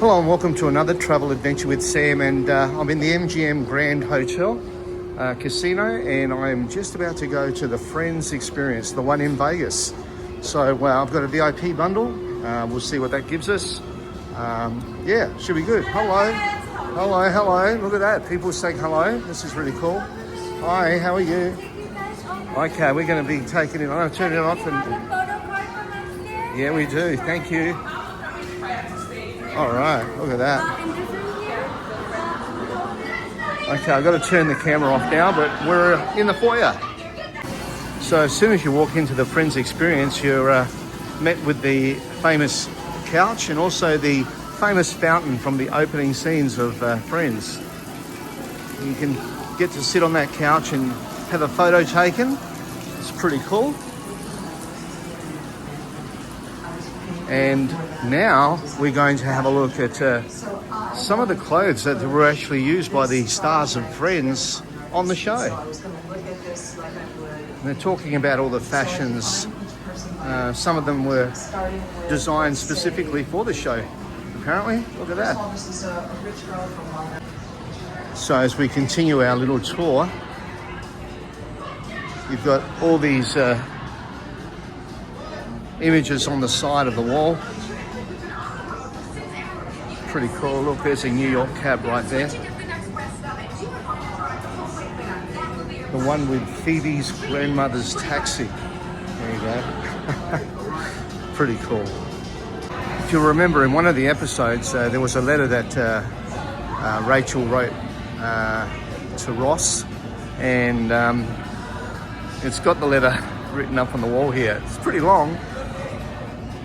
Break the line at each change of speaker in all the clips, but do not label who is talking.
Hello and welcome to another travel adventure with Sam, and I'm in the MGM Grand Hotel Casino, and I'm just about to go to the Friends experience, the one in Vegas. So I've got a VIP bundle. We'll see what that gives us. Yeah, should be good. Hello. Look at that. People saying hello. This is really cool. Hi, how are you? Okay, we're going to be taking it. I'm going to turn it off. Yeah, we do. Thank you. All right, look at that. Okay, I've got to turn the camera off now, but we're in the foyer. So as soon as you walk into the Friends experience, you're met with the famous couch and also the famous fountain from the opening scenes of Friends. You can get to sit on that couch and have a photo taken. It's pretty cool. And now we're going to have a look at some of the clothes that were actually used by the stars of Friends on the show. And they're talking about all the fashions. Some of them were designed specifically for the show, apparently. Look at that. So as we continue our little tour, you've got all these images on the side of the wall. Pretty cool. Look, there's a New York cab right there. The one with Phoebe's grandmother's taxi. There you go. Pretty cool. If you remember, in one of the episodes, there was a letter that Rachel wrote to Ross, and it's got the letter written up on the wall here. It's pretty long.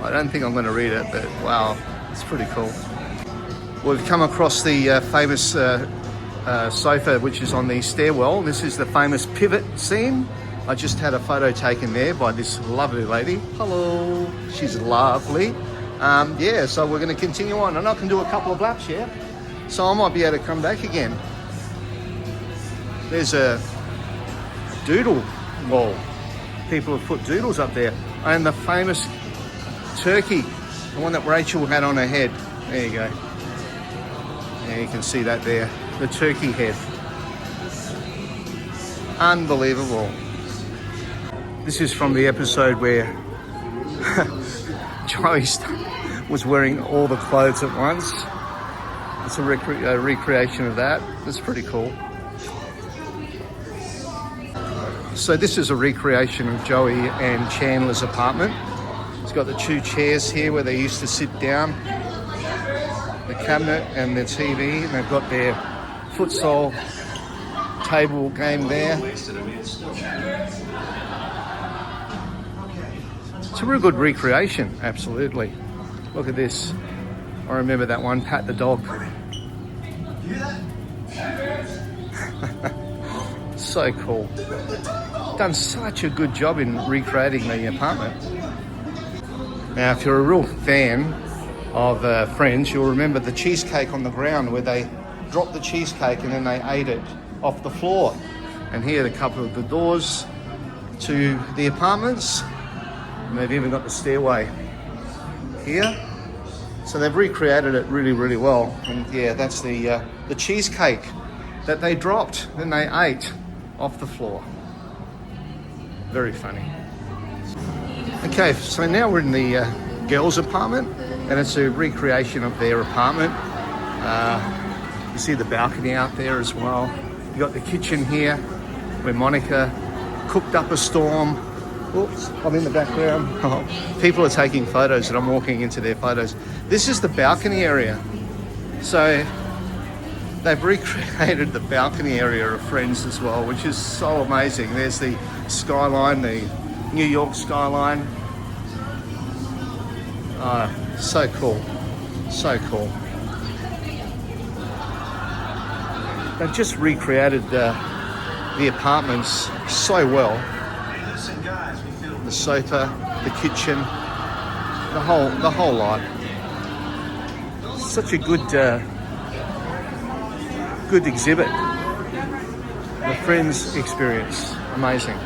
I don't think I'm going to read it, but wow, it's pretty cool. We've come across the famous sofa, which is on the stairwell. This is the famous pivot scene. I just had a photo taken there by this lovely lady. Hello, she's lovely. Yeah, so we're going to continue on, and I can do a couple of laps here, so I might be able to come back again. There's a doodle wall. People have put doodles up there, and the famous turkey, the one that Rachel had on her head. There you go. Yeah, you can see that there, the turkey head. Unbelievable. This is from the episode where Joey was wearing all the clothes at once. It's a recreation of that. That's pretty cool. So this is a recreation of Joey and Chandler's apartment. It's got the two chairs here where they used to sit down, the cabinet and the TV, and they've got their futsal table game there. It's a real good recreation, absolutely. Look at this. I remember that one, Pat the dog. So cool. Done such a good job in recreating the apartment. Now, if you're a real fan of Friends, you'll remember the cheesecake on the ground where they dropped the cheesecake and then they ate it off the floor. And here are a couple of the doors to the apartments. And they've even got the stairway here. So they've recreated it really, really well. And yeah, that's the cheesecake that they dropped, then they ate off the floor. Very funny. Okay, so now we're in the girls' apartment, and it's a recreation of their apartment. You see the balcony out there as well. You got the kitchen here where Monica cooked up a storm. Oops, I'm in the background. People are taking photos and I'm walking into their photos. This is the balcony area. So they've recreated the balcony area of Friends as well, which is so amazing. There's the skyline, the New York skyline. So cool. So cool. They've just recreated the apartments so well. The sofa, the kitchen, the whole lot. Such a good exhibit. The Friends experience. Amazing.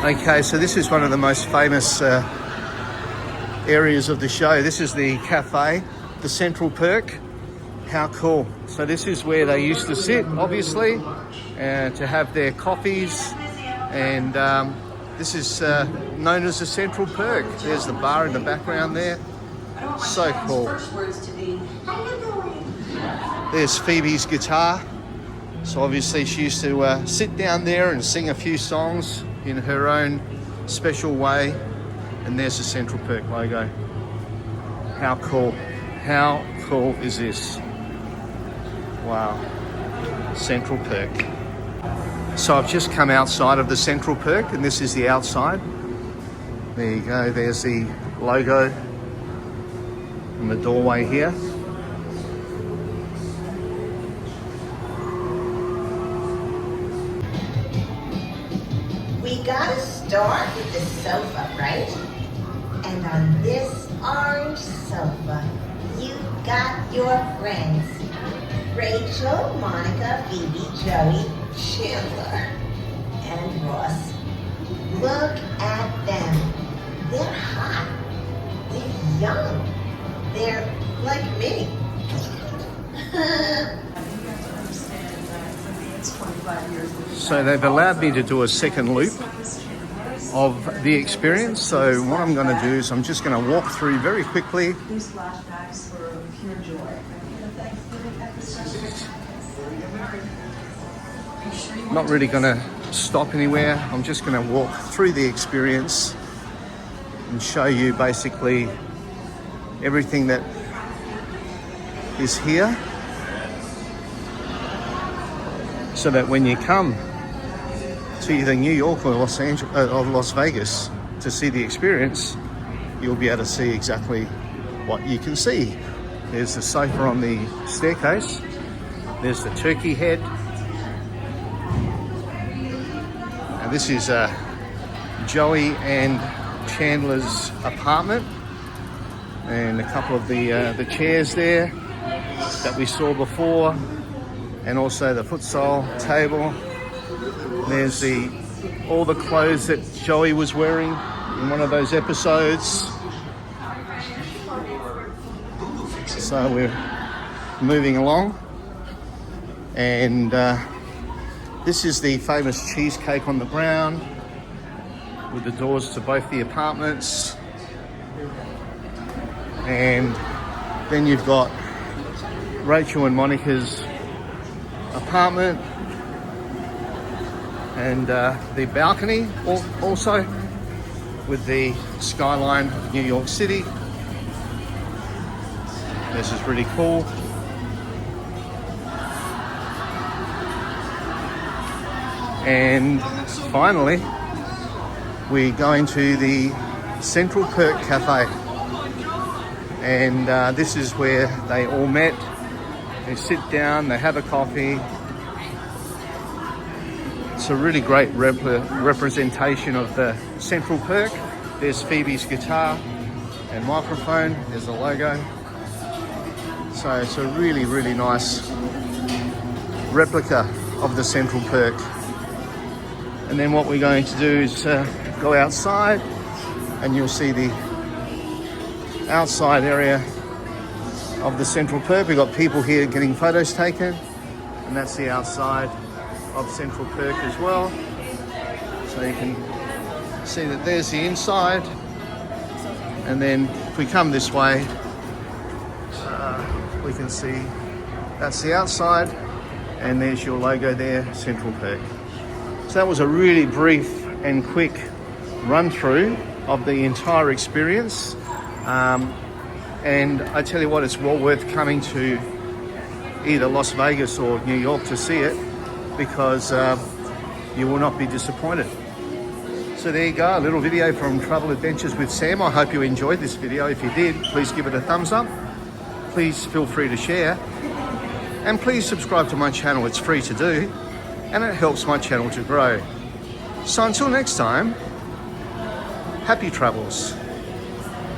Okay, so this is one of the most famous areas of the show. This is the cafe, the Central Perk. How cool. So this is where they used to sit, obviously, to have their coffees. And this is known as the Central Perk. There's the bar in the background there. So cool. There's Phoebe's guitar. So obviously she used to sit down there and sing a few songs in her own special way. And there's the Central Perk logo. How cool. How cool is this? Wow. Central Perk. So I've just come outside of the Central Perk, and this is the outside. There you go. There's the logo in the doorway here.
We gotta start with the sofa, right? And on this orange sofa, you got your friends. Rachel, Monica, Phoebe, Joey, Chandler, and Ross. Look at them. They're hot. They're young. They're like me.
So they've allowed me to do a second loop of the experience. So what I'm going to do is I'm just going to walk through very quickly.
These flashbacks for pure joy.
Not really going to stop anywhere. I'm just going to walk through the experience and show you basically everything that is here, so that when you come to either New York or Las Vegas to see the experience, you'll be able to see exactly what you can see. There's the sofa on the staircase. There's the turkey head. And this is Joey and Chandler's apartment, and a couple of the chairs there that we saw before, and also the futsal table. There's all the clothes that Joey was wearing in one of those episodes. So we're moving along, and this is the famous cheesecake on the ground with the doors to both the apartments. And then you've got Rachel and Monica's apartment, and the balcony also with the skyline of New York City. This is really cool. And finally, we're going to the Central Perk Cafe. And this is where they all met. They sit down, they have a coffee. It's a really great representation of the Central Perk. There's Phoebe's guitar and microphone. There's the logo. So it's a really, really nice replica of the Central Perk. And then what we're going to do is go outside, and you'll see the outside area of the Central Perk. We've got people here getting photos taken, and that's the outside of Central Perk as well. So you can see that there's the inside, and then if we come this way, we can see that's the outside, and there's your logo there, Central Perk. So that was a really brief and quick run through of the entire experience. And I tell you what, it's well worth coming to either Las Vegas or New York to see it, because you will not be disappointed. So there you go, a little video from Travel Adventures with Sam. I hope you enjoyed this video. If you did, please give it a thumbs up. Please feel free to share. And please subscribe to my channel. It's free to do, and it helps my channel to grow. So until next time, happy travels.